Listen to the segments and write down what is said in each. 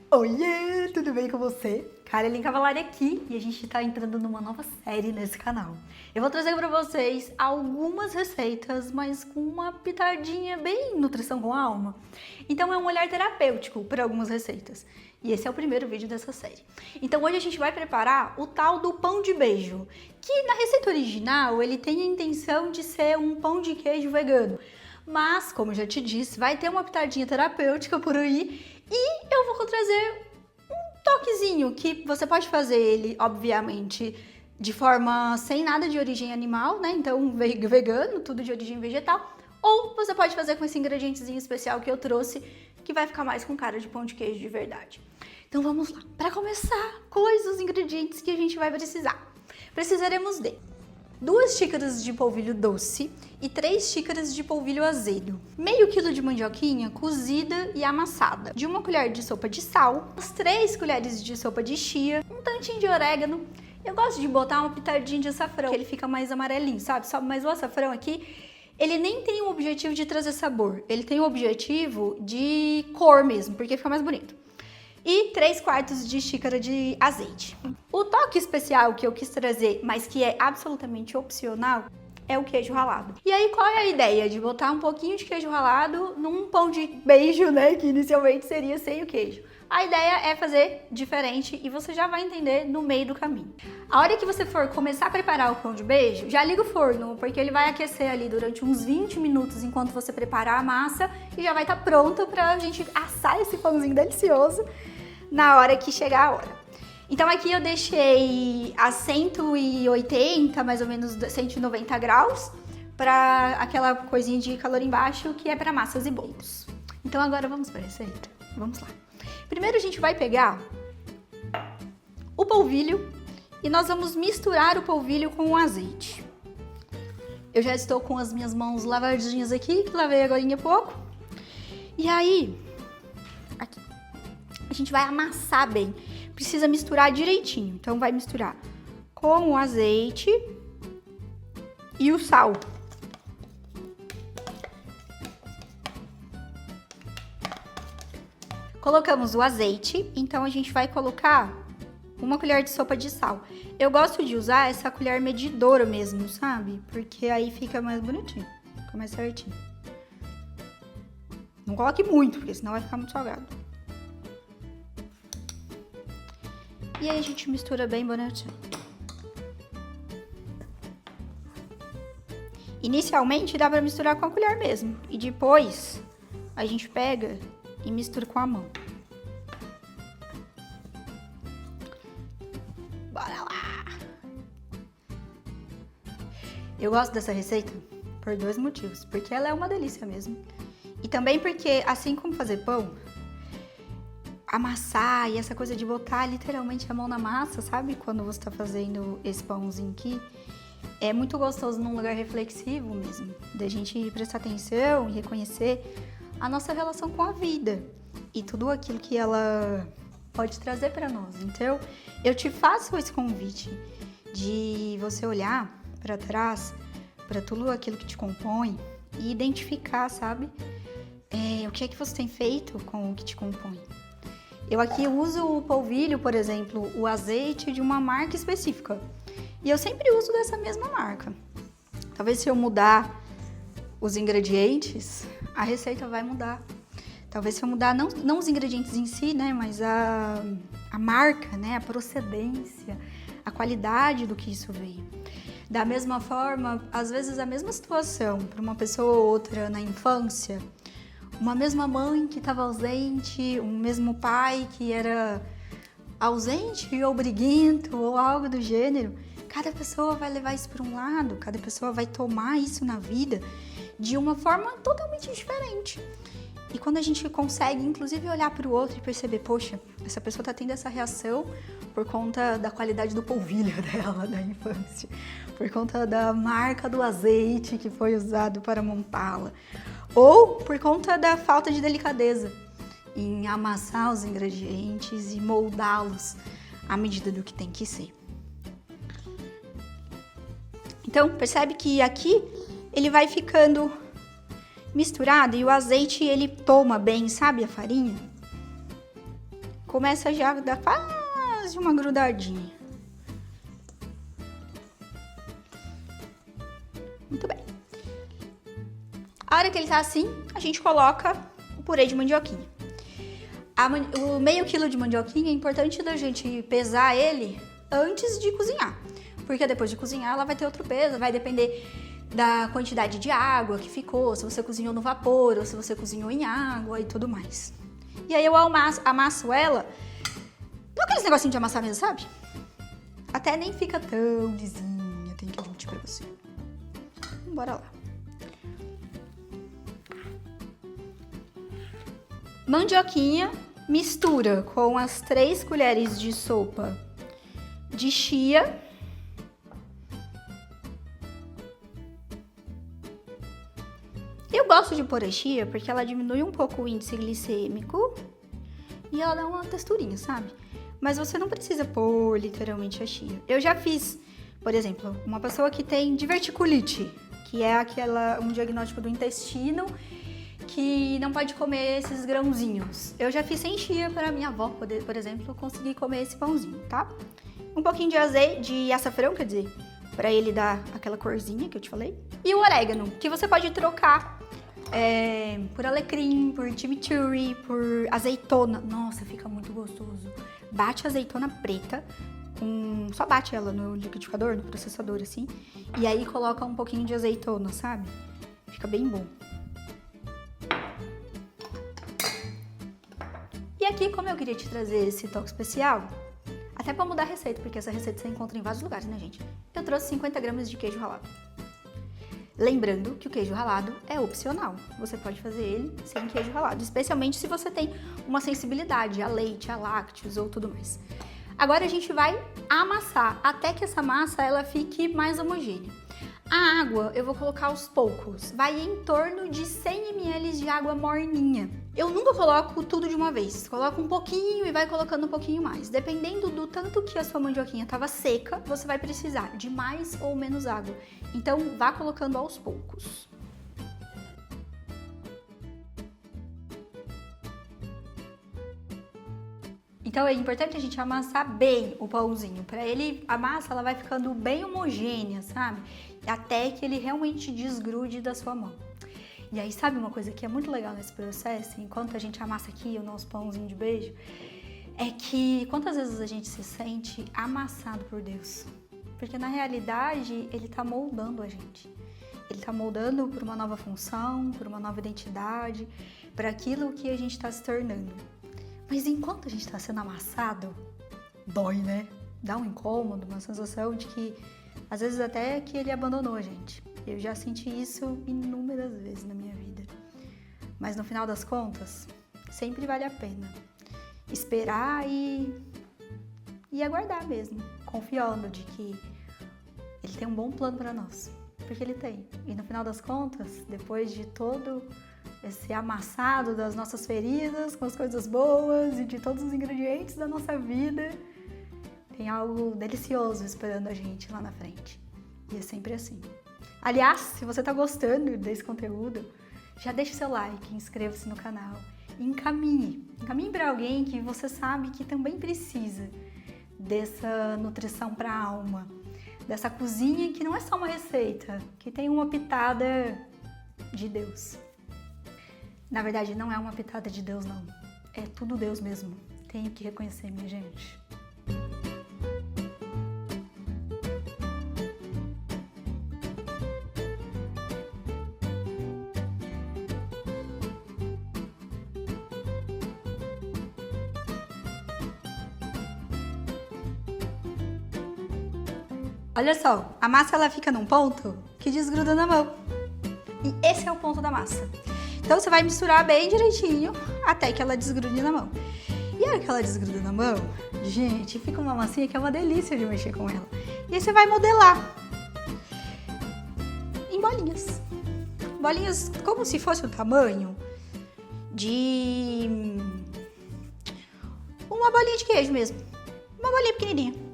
Oiê, tudo bem com você? Caroline Cavalari aqui e a gente tá entrando numa nova série nesse canal. Eu vou trazer pra vocês algumas receitas, mas com uma pitadinha bem nutrição com alma. Então é um olhar terapêutico para algumas receitas. E esse é o primeiro vídeo dessa série. Então hoje a gente vai preparar o tal do pão de beijo, que na receita original ele tem a intenção de ser um pão de queijo vegano. Mas, como eu já te disse, vai ter uma pitadinha terapêutica por aí e eu vou trazer um toquezinho que você pode fazer ele, obviamente, de forma sem nada de origem animal, né? Então, vegano, tudo de origem vegetal. Ou você pode fazer com esse ingredientezinho especial que eu trouxe, que vai ficar mais com cara de pão de queijo de verdade. Então vamos lá. Para começar, quais os ingredientes que a gente vai precisar? Precisaremos de 2 xícaras de polvilho doce e 3 xícaras de polvilho azedo, meio quilo de mandioquinha cozida e amassada, de 1 colher de sopa de sal, 3 colheres de sopa de chia, um tantinho de orégano. Eu gosto de botar uma pitadinha de açafrão, que ele fica mais amarelinho, sabe? Mas o açafrão aqui, ele nem tem o objetivo de trazer sabor, ele tem o objetivo de cor mesmo, porque fica mais bonito. E 3/4 de xícara de azeite. O toque especial que eu quis trazer, mas que é absolutamente opcional, é o queijo ralado. E aí, qual é a ideia? De botar um pouquinho de queijo ralado num pão de beijo, né? Que inicialmente seria sem o queijo. A ideia é fazer diferente e você já vai entender no meio do caminho. A hora que você for começar a preparar o pão de beijo, já liga o forno, porque ele vai aquecer ali durante uns 20 minutos enquanto você preparar a massa e já vai estar pronto pra gente assar esse pãozinho delicioso na hora que chegar a hora. Então aqui eu deixei a 180, mais ou menos 190 graus, para aquela coisinha de calor embaixo que é para massas e bolos. Então agora vamos para a receita? Vamos lá. Primeiro a gente vai pegar o polvilho e nós vamos misturar o polvilho com o azeite. Eu já estou com as minhas mãos lavadinhas aqui, que lavei agora há pouco. E aí, aqui, a gente vai amassar bem. Precisa misturar direitinho. Então vai misturar com o azeite e o sal. Colocamos o azeite, então a gente vai colocar 1 colher de sopa de sal. Eu gosto de usar essa colher medidora mesmo, sabe? Porque aí fica mais bonitinho, fica mais certinho. Não coloque muito, porque senão vai ficar muito salgado. E aí a gente mistura bem bonitinho. Inicialmente dá pra misturar com a colher mesmo. E depois a gente pega e mistura com a mão. Bora lá! Eu gosto dessa receita por 2 motivos. Porque ela é uma delícia mesmo. E também porque, assim como fazer pão, amassar e essa coisa de botar literalmente a mão na massa, sabe? Quando você tá fazendo esse pãozinho aqui, é muito gostoso num lugar reflexivo mesmo, da gente prestar atenção e reconhecer a nossa relação com a vida e tudo aquilo que ela pode trazer para nós. Então, eu te faço esse convite de você olhar para trás, para tudo aquilo que te compõe e identificar, sabe? O que é que você tem feito com o que te compõe. Eu aqui uso o polvilho, por exemplo, o azeite de uma marca específica. E eu sempre uso dessa mesma marca. Talvez se eu mudar os ingredientes, a receita vai mudar. Talvez se eu mudar, não os ingredientes em si, né? Mas a marca, né? A procedência, a qualidade do que isso veio. Da mesma forma, às vezes a mesma situação para uma pessoa ou outra na infância, uma mesma mãe que estava ausente, um mesmo pai que era ausente ou briguento ou algo do gênero, cada pessoa vai levar isso para um lado, cada pessoa vai tomar isso na vida de uma forma totalmente diferente. E quando a gente consegue, inclusive, olhar para o outro e perceber, poxa, essa pessoa está tendo essa reação por conta da qualidade do polvilho dela, da infância, por conta da marca do azeite que foi usado para montá-la, ou por conta da falta de delicadeza em amassar os ingredientes e moldá-los à medida do que tem que ser. Então, percebe que aqui ele vai ficando misturado e o azeite ele toma bem, sabe, a farinha? começa já a dar quase uma grudadinha. Muito bem. A hora que ele tá assim, a gente coloca o purê de mandioquinha. O meio quilo de mandioquinha é importante da gente pesar ele antes de cozinhar. Porque depois de cozinhar ela vai ter outro peso, vai depender da quantidade de água que ficou, se você cozinhou no vapor ou se você cozinhou em água e tudo mais. E aí eu amasso ela, não aqueles negocinhos de amassar mesmo, sabe? Até nem fica tão lisinha, tenho que admitir pra você. Bora lá. Mandioquinha, mistura com as 3 colheres de sopa de chia. Eu gosto de pôr a chia porque ela diminui um pouco o índice glicêmico e ela dá uma texturinha, sabe? Mas você não precisa pôr literalmente a chia. Eu já fiz, por exemplo, uma pessoa que tem diverticulite, que é um diagnóstico do intestino que não pode comer esses grãozinhos. Eu já fiz sem chia para minha avó, por exemplo, conseguir comer esse pãozinho, tá? Um pouquinho de azeite, de açafrão, quer dizer, para ele dar aquela corzinha que eu te falei. E o orégano, que você pode trocar por alecrim, por chimichurri, por azeitona. Nossa, fica muito gostoso. Bate a azeitona preta, só bate ela no liquidificador, no processador, assim. E aí coloca um pouquinho de azeitona, sabe? Fica bem bom. E aqui, como eu queria te trazer esse toque especial, até pra mudar a receita, porque essa receita você encontra em vários lugares, né, gente? Eu trouxe 50 gramas de queijo ralado. Lembrando que o queijo ralado é opcional. Você pode fazer ele sem queijo ralado, especialmente se você tem uma sensibilidade a leite, a lácteos ou tudo mais. Agora a gente vai amassar até que essa massa ela fique mais homogênea. A água eu vou colocar aos poucos, vai em torno de 100 ml de água morninha. Eu nunca coloco tudo de uma vez, coloco um pouquinho e vai colocando um pouquinho mais. Dependendo do tanto que a sua mandioquinha estava seca, você vai precisar de mais ou menos água. Então vá colocando aos poucos. Então é importante a gente amassar bem o pãozinho, para a massa ela vai ficando bem homogênea, sabe? Até que ele realmente desgrude da sua mão. E aí, sabe uma coisa que é muito legal nesse processo, enquanto a gente amassa aqui o nosso pãozinho de beijo, é que quantas vezes a gente se sente amassado por Deus? Porque na realidade ele tá moldando a gente. Ele tá moldando para uma nova função, para uma nova identidade, para aquilo que a gente está se tornando. Mas enquanto a gente está sendo amassado, dói, né? Dá um incômodo, uma sensação de que, às vezes até que ele abandonou a gente. Eu já senti isso inúmeras vezes na minha vida. Mas no final das contas, sempre vale a pena esperar e aguardar mesmo, confiando de que ele tem um bom plano para nós. Porque ele tem. E no final das contas, depois de todo esse amassado das nossas feridas, com as coisas boas e de todos os ingredientes da nossa vida, tem algo delicioso esperando a gente lá na frente. E é sempre assim. Aliás, se você tá gostando desse conteúdo, já deixa o seu like, inscreva-se no canal e encaminhe para alguém que você sabe que também precisa dessa nutrição para a alma, dessa cozinha que não é só uma receita, que tem uma pitada de Deus. Na verdade, não é uma pitada de Deus, não. É tudo Deus mesmo. Tenho que reconhecer, minha gente. Olha só, a massa ela fica num ponto que desgruda na mão. E esse é o ponto da massa. Então você vai misturar bem direitinho até que ela desgrude na mão. E a hora que ela desgruda na mão, gente, fica uma massinha que é uma delícia de mexer com ela. E aí você vai modelar em bolinhas. Bolinhas como se fosse o tamanho de uma bolinha de queijo mesmo. Uma bolinha pequenininha.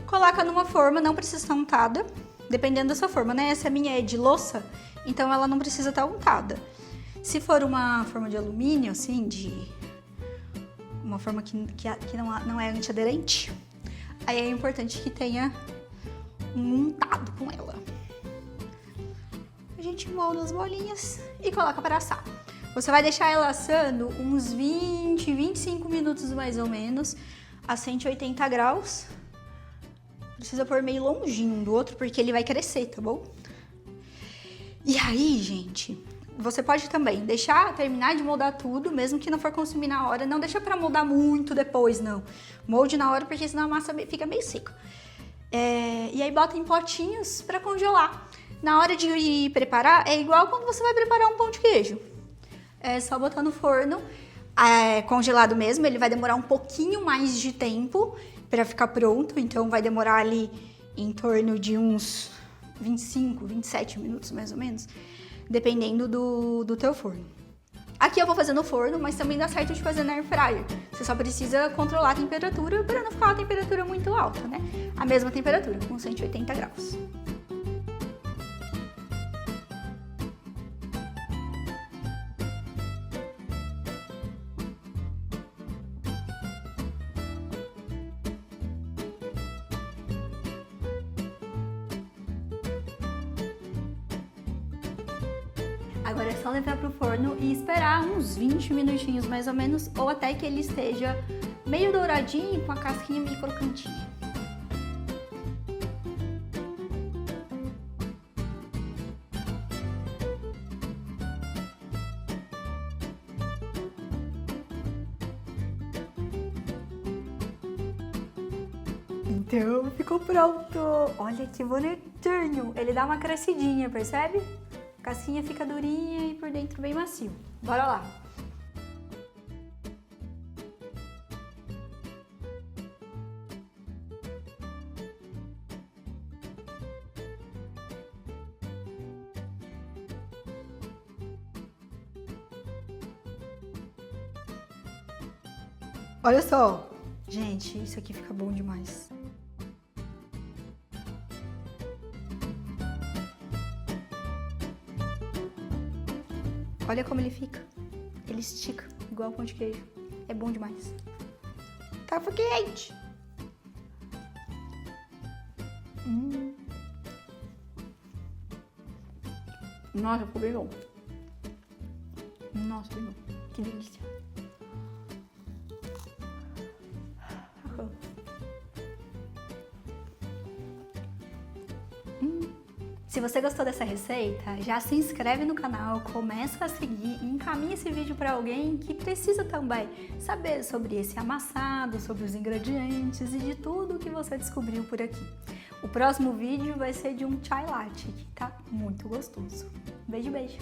Coloca numa forma, não precisa estar untada, dependendo da sua forma, né? Essa minha é de louça, então ela não precisa estar untada. Se for uma forma de alumínio, assim, de uma forma que não é antiaderente. Aí é importante que tenha um untado com ela. A gente molda as bolinhas e coloca para assar. Você vai deixar ela assando uns 20, 25 minutos mais ou menos, a 180 graus. Precisa pôr meio longinho um do outro, porque ele vai crescer, tá bom? E aí, gente, você pode também terminar de moldar tudo, mesmo que não for consumir na hora. Não deixa pra moldar muito depois, não. Molde na hora, porque senão a massa fica meio seca. E aí bota em potinhos pra congelar. Na hora de preparar, é igual quando você vai preparar um pão de queijo. É só botar no forno, congelado mesmo. Ele vai demorar um pouquinho mais de tempo pra ficar pronto. Então vai demorar ali em torno de uns 25, 27 minutos mais ou menos, dependendo do teu forno. Aqui eu vou fazer no forno, mas também dá certo de fazer na air fryer. Você só precisa controlar a temperatura para não ficar uma temperatura muito alta, né? A mesma temperatura, com 180 graus. Agora é só levar pro forno e esperar uns 20 minutinhos mais ou menos, ou até que ele esteja meio douradinho, com a casquinha meio crocantinha. Então, ficou pronto! Olha que bonitinho! Ele dá uma crescidinha, percebe? A casquinha fica durinha e por dentro bem macio. Bora lá! Olha só! Gente, isso aqui fica bom demais. Olha como ele fica. Ele estica, igual pão de queijo. É bom demais. Tá quente! Nossa, ficou bem bom. Nossa, bem bom. Que delícia. Se você gostou dessa receita, já se inscreve no canal, começa a seguir e encaminha esse vídeo para alguém que precisa também saber sobre esse amassado, sobre os ingredientes e de tudo que você descobriu por aqui. O próximo vídeo vai ser de um chai latte, que tá muito gostoso. Beijo, beijo!